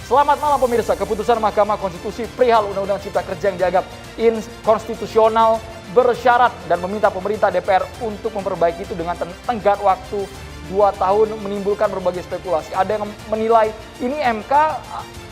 Selamat malam pemirsa, keputusan Mahkamah Konstitusi perihal Undang-Undang Cipta Kerja yang dianggap inkonstitusional bersyarat dan meminta pemerintah DPR untuk memperbaiki itu dengan tenggat waktu 2 tahun menimbulkan berbagai spekulasi. Ada yang menilai ini MK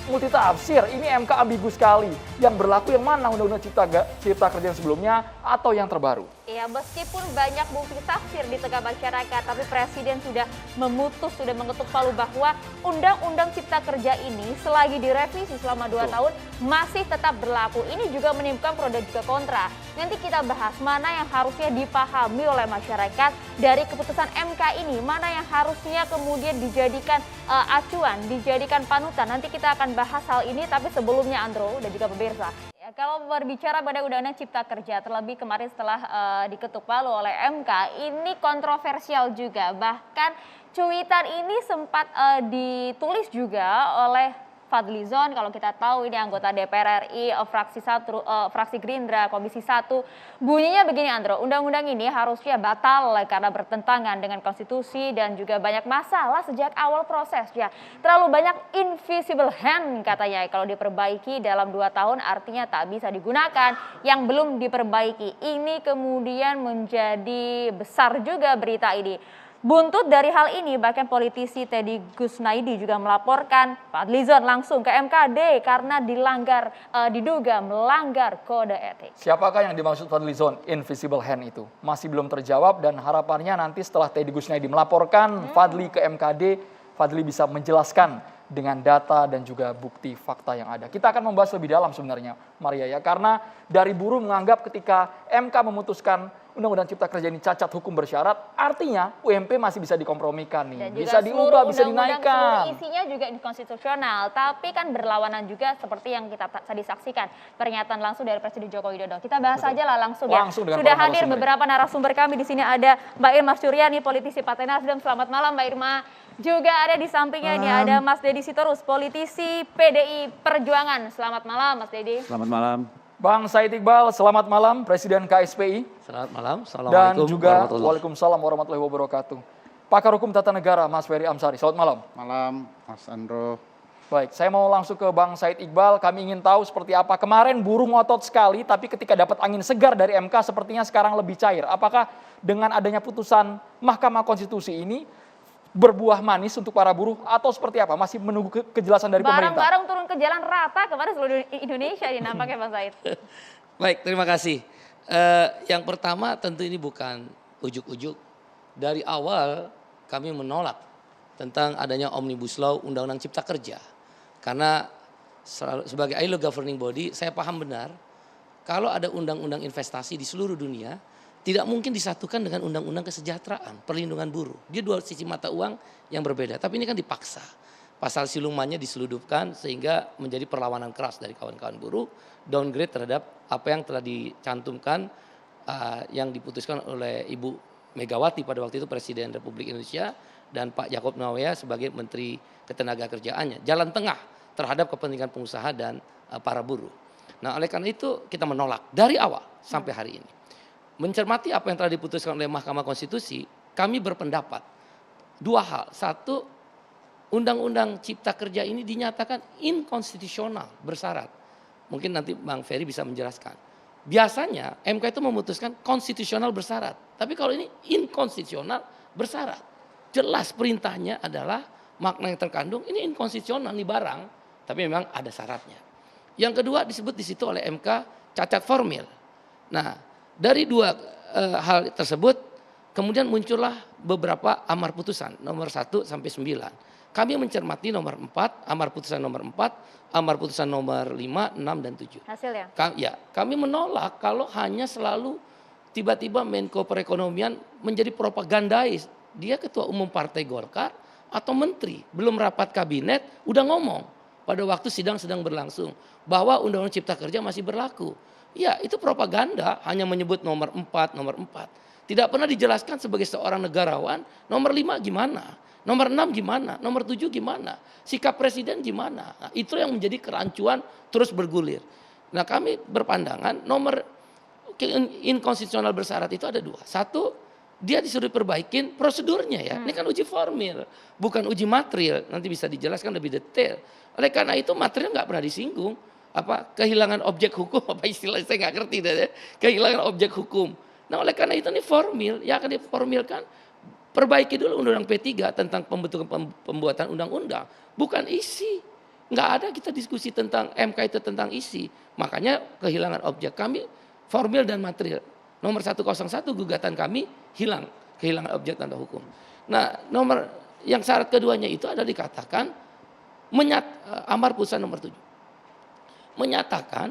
multitafsir, ini MK ambigu sekali. Yang berlaku yang mana Undang-Undang Cipta Kerja yang sebelumnya atau yang terbaru? Ya, meskipun banyak multitafsir di tengah masyarakat, tapi Presiden sudah mengetuk palu bahwa Undang-Undang Cipta Kerja ini selagi direvisi selama 2 tahun masih tetap berlaku. Ini juga menimbulkan pro dan juga kontra. Nanti kita bahas mana yang harusnya dipahami oleh masyarakat dari keputusan MK ini, mana yang harusnya kemudian dijadikan acuan, dijadikan panutan. Nanti kita akan bahas hal ini, tapi sebelumnya Andro dan juga pemirsa. Ya, kalau berbicara pada Undang-Undang Cipta Kerja, terlebih kemarin setelah diketuk palu oleh MK, ini kontroversial juga. Bahkan cuitan ini sempat ditulis juga oleh Fadlizon, kalau kita tahu ini anggota DPR RI, fraksi Gerindra, Komisi 1. Bunyinya begini Andro, undang-undang ini harusnya batal karena bertentangan dengan konstitusi dan juga banyak masalah sejak awal prosesnya. Terlalu banyak invisible hand katanya, kalau diperbaiki dalam 2 tahun artinya tak bisa digunakan yang belum diperbaiki. Ini kemudian menjadi besar juga berita ini. Buntut dari hal ini, bahkan politisi Teddy Gusnaidi juga melaporkan Fadlizon langsung ke MKD karena diduga melanggar kode etik. Siapakah yang dimaksud Fadlizon invisible hand itu? Masih belum terjawab dan harapannya nanti setelah Teddy Gusnaidi melaporkan Fadli ke MKD, Fadli bisa menjelaskan dengan data dan juga bukti fakta yang ada. Kita akan membahas lebih dalam sebenarnya, Maria ya, karena dari buruh menganggap ketika MK memutuskan Undang-Undang Cipta Kerja ini cacat hukum bersyarat, artinya UMP masih bisa dikompromikan nih, dan bisa diubah, bisa dinaikkan. Seluruh isinya juga inkonstitusional, tapi kan berlawanan juga seperti yang kita tadi saksikan pernyataan langsung dari Presiden Joko Widodo. Kita bahas saja lah langsung ya. Sudah hadir beberapa narasumber kami di sini, ada Mbak Irma Suryani, politisi Partai Nasdem. Selamat malam Mbak Irma. Juga ada di sampingnya ini ada Mas Deddy Sitorus, politisi PDI Perjuangan. Selamat malam Mas Deddy. Selamat malam. Bang Said Iqbal, selamat malam, Presiden KSPI. Selamat malam, Assalamualaikum. Dan juga Waalaikumsalam warahmatullahi wabarakatuh. Pakar Hukum Tata Negara, Mas Ferry Amsari. Selamat malam. Malam, Mas Andro. Baik, saya mau langsung ke Bang Said Iqbal. Kami ingin tahu seperti apa. Kemarin buruh ngotot sekali, tapi ketika dapat angin segar dari MK, sepertinya sekarang lebih cair. Apakah dengan adanya putusan Mahkamah Konstitusi ini berbuah manis untuk para buruh atau seperti apa? Masih menunggu kejelasan dari pemerintah. Barang-barang turun ke jalan rata kemarin seluruh Indonesia ini nampaknya Bang Said. Baik, terima kasih. Yang pertama tentu ini bukan ujuk-ujuk. Dari awal kami menolak tentang adanya Omnibus Law Undang-Undang Cipta Kerja. Karena sebagai ILO governing body saya paham benar kalau ada undang-undang investasi di seluruh dunia tidak mungkin disatukan dengan undang-undang kesejahteraan, perlindungan buruh. Dia dua sisi mata uang yang berbeda. Tapi ini kan dipaksa. Pasal silumannya diseludupkan sehingga menjadi perlawanan keras dari kawan-kawan buruh. Downgrade terhadap apa yang telah dicantumkan, yang diputuskan oleh Ibu Megawati pada waktu itu Presiden Republik Indonesia dan Pak Yaakob Nawea sebagai Menteri Ketenagakerjaannya. Jalan tengah terhadap kepentingan pengusaha dan para buruh. Nah oleh karena itu kita menolak dari awal sampai hari ini. Mencermati apa yang telah diputuskan oleh Mahkamah Konstitusi, kami berpendapat 2 hal. 1, Undang-Undang Cipta Kerja ini dinyatakan inkonstitusional bersyarat. Mungkin nanti Bang Ferry bisa menjelaskan. Biasanya MK itu memutuskan konstitusional bersyarat. Tapi kalau ini inkonstitusional bersyarat. Jelas perintahnya adalah makna yang terkandung ini inkonstitusional nih barang. Tapi memang ada syaratnya. Yang kedua disebut di situ oleh MK cacat formil. Nah, dari 2 hal tersebut kemudian muncullah beberapa amar putusan nomor 1 sampai 9. Kami mencermati nomor 4, amar putusan nomor 4, amar putusan nomor 5, 6 dan 7. Hasilnya? Ya, kami menolak kalau hanya selalu tiba-tiba Menko Perekonomian menjadi propagandais. Dia ketua umum Partai Golkar atau menteri, belum rapat kabinet udah ngomong pada waktu sidang sedang berlangsung bahwa Undang-Undang Cipta Kerja masih berlaku. Ya itu propaganda, hanya menyebut nomor 4. Tidak pernah dijelaskan sebagai seorang negarawan, nomor 5 gimana, nomor 6 gimana, nomor 7 gimana, sikap presiden gimana. Nah, itu yang menjadi kerancuan terus bergulir. Nah kami berpandangan nomor inkonstitusional bersyarat itu ada 2. 1, dia disuruh perbaikin prosedurnya ya. Ini kan uji formil, bukan uji material. Nanti bisa dijelaskan lebih detail. Oleh karena itu material nggak pernah disinggung. Apa kehilangan objek hukum, apa istilahnya saya nggak ngerti deh. Kehilangan objek hukum. Nah oleh karena itu ini formil, yang akan diformilkan. Perbaiki dulu undang-undang P3 tentang pembuatan undang-undang. Bukan isi. Nggak ada kita diskusi tentang MK itu tentang isi. Makanya kehilangan objek kami formil dan material. Nomor 101 gugatan kami hilang, kehilangan objek tanda hukum. Nah, nomor yang syarat keduanya itu ada dikatakan amar putusan nomor 7. Menyatakan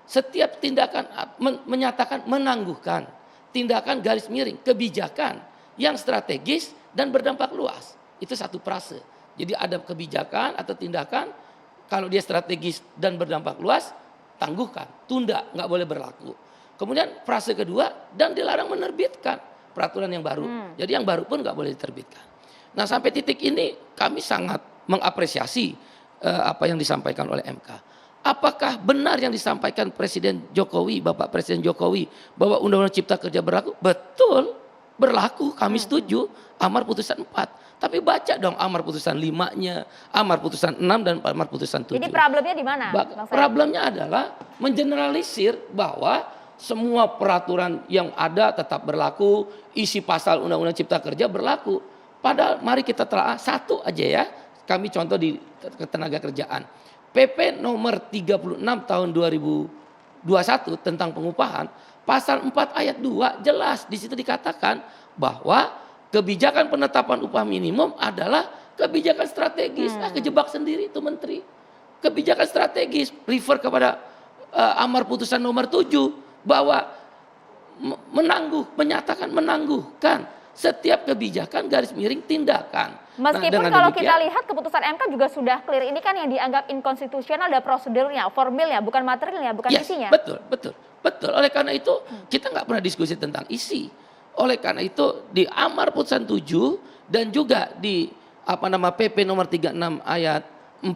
setiap tindakan menyatakan menangguhkan tindakan garis miring kebijakan yang strategis dan berdampak luas. Itu satu frase. Jadi ada kebijakan atau tindakan kalau dia strategis dan berdampak luas tangguhkan, tunda, nggak boleh berlaku. Kemudian frase kedua, dan dilarang menerbitkan peraturan yang baru. Jadi yang baru pun nggak boleh diterbitkan. Nah sampai titik ini kami sangat mengapresiasi apa yang disampaikan oleh MK. Apakah benar yang disampaikan Presiden Jokowi, Bapak Presiden Jokowi, bahwa Undang-Undang Cipta Kerja berlaku? Betul, berlaku, kami setuju, amar putusan 4. Tapi baca dong amar putusan 5-nya, amar putusan 6 dan amar putusan 7. Jadi problemnya di mana? Problemnya adalah mengeneralisir bahwa semua peraturan yang ada tetap berlaku, isi pasal Undang-Undang Cipta Kerja berlaku. Padahal mari kita telah satu aja ya, kami contoh di ketenaga kerjaan. PP nomor 36 tahun 2021 tentang pengupahan, pasal 4 ayat 2 jelas di situ dikatakan bahwa kebijakan penetapan upah minimum adalah kebijakan strategis. Kejebak sendiri itu menteri. Kebijakan strategis refer kepada amar putusan nomor 7 bahwa menyatakan menangguhkan setiap kebijakan garis miring tindakan. Meskipun kalau kita lihat keputusan MK juga sudah clear, ini kan yang dianggap inkonstitusional ada prosedurnya, formilnya, bukan materialnya, bukan isinya. Betul. Oleh karena itu kita nggak pernah diskusi tentang isi. Oleh karena itu di amar putusan 7 dan juga di PP nomor 36 ayat 4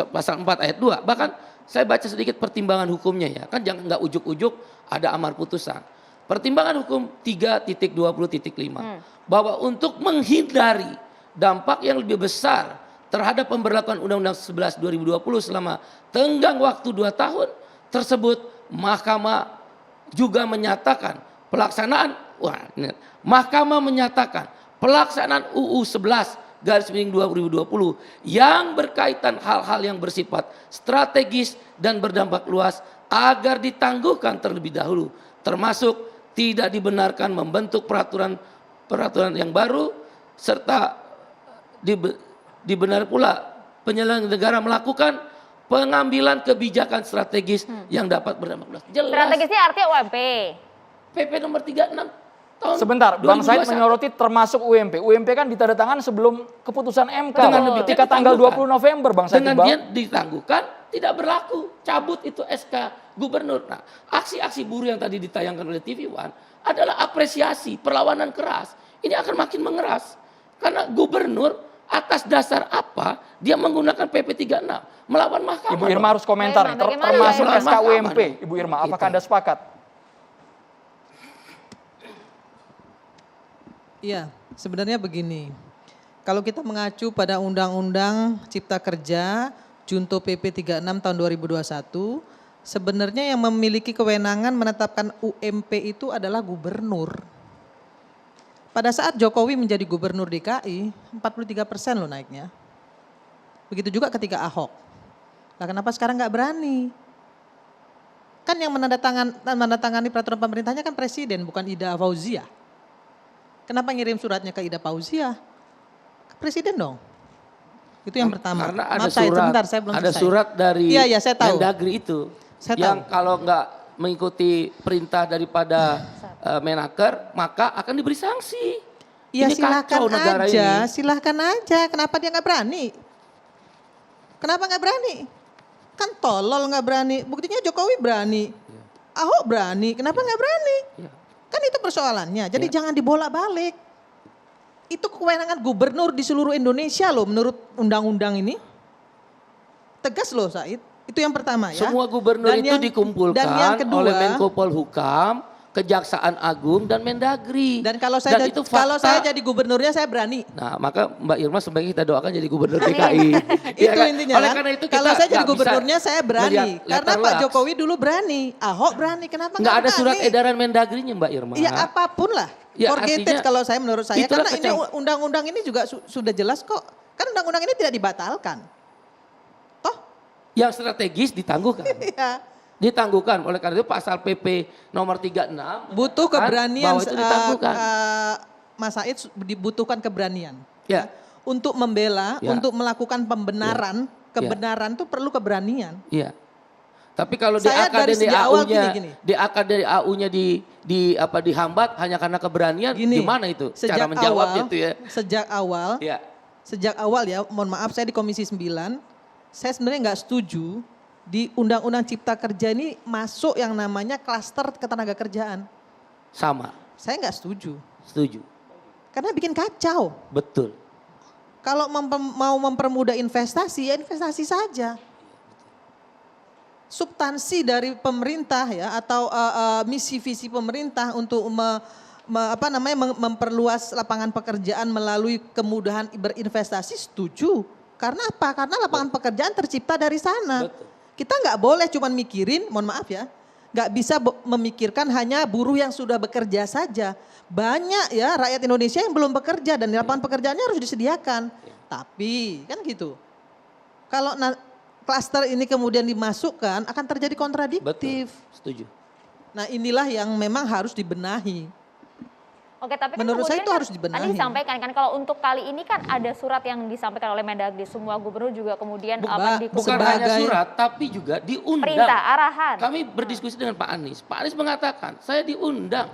pasal 4 ayat 2 bahkan saya baca sedikit pertimbangan hukumnya ya. Kan jangan nggak ujuk-ujuk ada amar putusan. Pertimbangan hukum 3.20.5 bahwa untuk menghindari dampak yang lebih besar terhadap pemberlakuan Undang-Undang 11 2020 selama tenggang waktu 2 tahun tersebut, Mahkamah juga menyatakan Mahkamah menyatakan pelaksanaan UU 11 garis miring 2020 yang berkaitan hal-hal yang bersifat strategis dan berdampak luas agar ditangguhkan terlebih dahulu, termasuk tidak dibenarkan membentuk peraturan yang baru serta dibenar pula penyelenggara negara melakukan pengambilan kebijakan strategis yang dapat berdampak luas. Jelas. Strategisnya artinya UMP. PP nomor 36 tahun sebentar, 2021. Bang Said menyoroti termasuk UMP. UMP kan ditandatangan sebelum keputusan MK. Ketika tanggal 20 November, Bang Said. Dengan dia ditangguhkan, tidak berlaku. Cabut itu SK Gubernur. Nah, aksi-aksi buruh yang tadi ditayangkan oleh TV One adalah apresiasi, perlawanan keras. Ini akan makin mengeras. Karena Gubernur atas dasar apa dia menggunakan PP 36 melawan mahkamah. Ibu Irma harus komentar, termasuk SK UMP. Ibu Irma, apakah Anda sepakat? Iya, sebenarnya begini. Kalau kita mengacu pada Undang-Undang Cipta Kerja, Junto PP 36 tahun 2021, sebenarnya yang memiliki kewenangan menetapkan UMP itu adalah gubernur. Pada saat Jokowi menjadi gubernur DKI, 43% loh naiknya. Begitu juga ketika Ahok. Nah kenapa sekarang nggak berani? Kan yang menandatangani peraturan pemerintahnya kan presiden, bukan Ida Fauzia. Kenapa ngirim suratnya ke Ida Fauzia? Ke presiden dong. Itu yang pertama. Karena ada surat dari Mendagri itu. Yang kalau nggak mengikuti perintah daripada Menaker, maka akan diberi sanksi. Ya silahkan aja. Kenapa dia nggak berani? Kenapa nggak berani? Kan tolol nggak berani. Buktinya Jokowi berani. Ahok berani. Kenapa nggak berani? Kan itu persoalannya. Jadi jangan dibolak-balik. Itu kewenangan gubernur di seluruh Indonesia loh menurut undang-undang ini. Tegas loh Said. Itu yang pertama ya. Semua gubernur itu dikumpulkan oleh Menko Polhukam. Kejaksaan Agung dan Mendagri. Dan kalau saya itu kalau fakta. saya jadi gubernurnya saya berani. Nah, maka Mbak Irma sebaiknya kita doakan jadi gubernur DKI. Ya Itu kan? intinya Oleh kan. karena itu Kalau kita saya jadi nggak bisa gubernurnya saya berani. melihat Karena letter Pak luck. Jokowi dulu berani, Ahok berani. Kenapa Nggak ada surat berani? edaran Mendagrinya Mbak Irma. Ya apapun lah. Ya, Forget artinya it kalau saya menurut saya. itulah Karena ini undang-undang ini juga sudah jelas kok. Kan undang-undang ini tidak dibatalkan. Toh? Yang strategis ditangguhkan. Ya. Ditangguhkan. Oleh karena itu pasal PP nomor 36. Butuh keberanian. Bahwa itu ditangguhkan. Mas Said dibutuhkan keberanian. Ya. Untuk membela, Ya. untuk melakukan pembenaran. Kebenaran itu perlu keberanian. Iya. Tapi kalau Saya dari sejak awal DAU-nya, gini. DAU-nya dihambat hanya karena keberanian, Gini, gimana itu cara menjawabnya itu ya? Sejak awal ya, mohon maaf saya di Komisi 9, saya sebenarnya nggak setuju di Undang-Undang Cipta Kerja ini masuk yang namanya klaster ketenaga kerjaan. Sama, Saya nggak setuju. setuju. Karena bikin kacau. Betul. Kalau mau mempermudah investasi, ya investasi saja. Substansi dari pemerintah ya atau misi visi pemerintah untuk memperluas lapangan pekerjaan melalui kemudahan berinvestasi, setuju. Karena apa? Karena lapangan pekerjaan tercipta dari sana. Betul. Kita nggak boleh cuman mikirin, mohon maaf ya, nggak bisa memikirkan hanya buruh yang sudah bekerja saja. Banyak ya rakyat Indonesia yang belum bekerja dan lapangan pekerjaannya harus disediakan. Tapi kan gitu, kalau klaster ini kemudian dimasukkan akan terjadi kontradiktif. Betul, setuju. Nah inilah yang memang harus dibenahi. Oke, tapi kan Menurut saya kemudian itu harus dibenahi. Tadi disampaikan kan kalau untuk kali ini kan ada surat yang disampaikan oleh Mendagri, semua gubernur juga kemudian Bukan hanya surat, tapi juga diundang. perintah, arahan. Kami berdiskusi dengan Pak Anies. Pak Anies mengatakan, saya diundang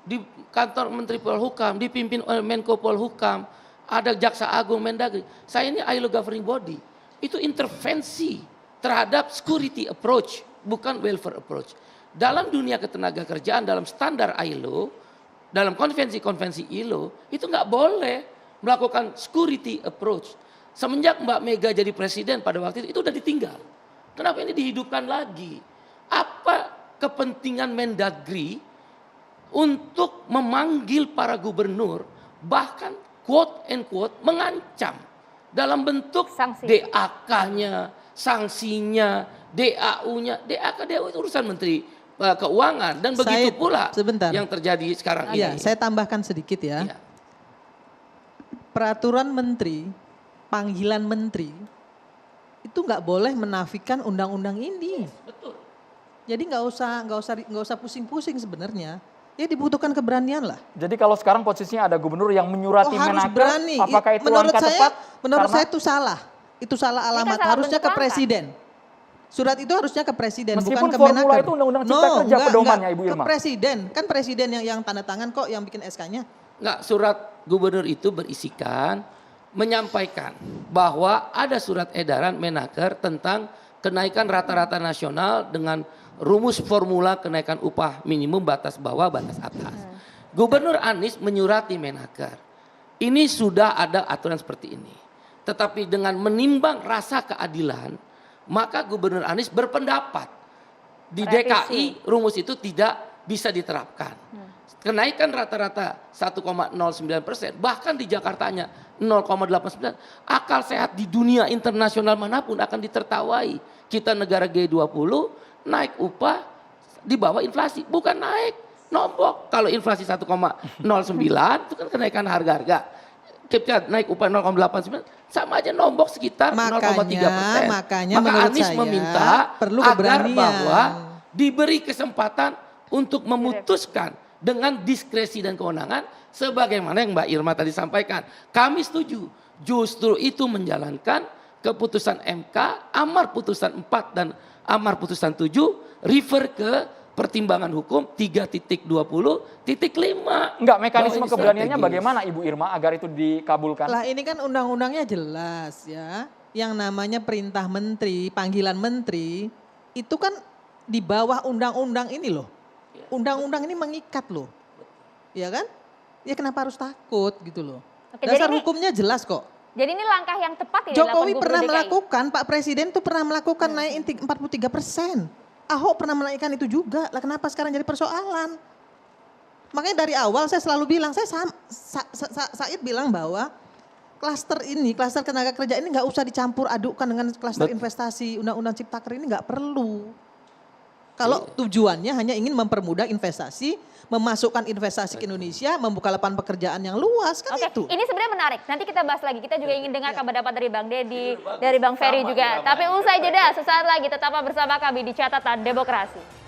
di kantor Menteri Polhukam, dipimpin oleh Menko Polhukam, ada Jaksa Agung, Mendagri. Saya ini ILO governing body. Itu intervensi terhadap security approach, bukan welfare approach. Dalam dunia ketenaga kerjaan, dalam standar ILO, dalam konvensi-konvensi ILO, itu nggak boleh melakukan security approach. Semenjak Mbak Mega jadi presiden pada waktu itu udah ditinggal. Kenapa ini dihidupkan lagi? Apa kepentingan Mendagri untuk memanggil para gubernur, bahkan quote and quote mengancam dalam bentuk Sanksi. DAK-nya, sanksinya, DAU-nya. DAU itu urusan Menteri Keuangan dan begitu pula sebentar. yang terjadi sekarang Iya, ini. saya tambahkan sedikit ya. Iya. Peraturan menteri, panggilan menteri, itu nggak boleh menafikan undang-undang ini. Betul. Jadi nggak usah pusing-pusing sebenarnya. Ya dibutuhkan keberanian lah. Jadi kalau sekarang posisinya ada gubernur yang menyurati harus Menaker, berani. apakah itu menurut langkah saya, tepat? Menurut Karena- saya itu salah. Itu salah alamat. salah Harusnya bentuk ke langkah. presiden. Surat itu harusnya ke presiden, Meskipun bukan ke formula Menaker. itu Undang-Undang Cipta Kerja pedomannya, Ibu Irma. Ke presiden, kan presiden yang tanda tangan kok yang bikin SK-nya. Enggak, surat gubernur itu berisikan menyampaikan bahwa ada surat edaran Menaker tentang kenaikan rata-rata nasional dengan rumus formula kenaikan upah minimum batas bawah batas atas. Gubernur Anies menyurati Menaker. Ini sudah ada aturan seperti ini. Tetapi dengan menimbang rasa keadilan, maka Gubernur Anies berpendapat di DKI rumus itu tidak bisa diterapkan. Kenaikan rata-rata 1,09%, bahkan di Jakartanya 0,89%. Akal sehat di dunia internasional manapun akan ditertawai. Kita negara G20 naik upah di bawah inflasi, bukan naik, nombok. Kalau inflasi 1,09 itu kan kenaikan harga-harga. Kita naik upah 0,89 sama aja nombok sekitar 0,3%. Makanya Maka menurut Anies saya meminta perlu agar keberanian. bahwa diberi kesempatan untuk memutuskan dengan diskresi dan kewenangan sebagaimana yang Mbak Irma tadi sampaikan. Kami setuju. Justru itu menjalankan keputusan MK, amar putusan 4 dan amar putusan 7 refer ke pertimbangan hukum 3.20.5. Enggak, mekanisme Bahwa ini keberaniannya strategis. bagaimana Ibu Irma agar itu dikabulkan? Lah ini kan undang-undangnya jelas ya. Yang namanya perintah menteri, panggilan menteri, itu kan di bawah undang-undang ini loh. Undang-undang ini mengikat loh. Ya kan? Ya kenapa harus takut gitu loh. Oke, Dasar jadi ini- hukumnya jelas kok. Jadi ini langkah yang tepat ya Jokowi dilakukan pernah Gubernur DKI? melakukan, Pak Presiden tuh pernah melakukan naikin 43%. Ahok pernah menaikkan itu juga. Lah kenapa sekarang jadi persoalan? Makanya dari awal saya selalu bilang, Said bilang bahwa klaster tenaga kerja ini nggak usah dicampur adukkan dengan klaster investasi, undang-undang Ciptaker ini nggak perlu. Kalau tujuannya hanya ingin mempermudah investasi, memasukkan investasi ke Indonesia, membuka lapangan pekerjaan yang luas, kan Oke, itu. ini sebenarnya menarik. Nanti kita bahas lagi. Kita juga ingin dengar pendapat dari Bang Deddy, dari Bang Ferry juga. Tapi usai jeda, sesaat lagi tetaplah bersama kami di Catatan Demokrasi.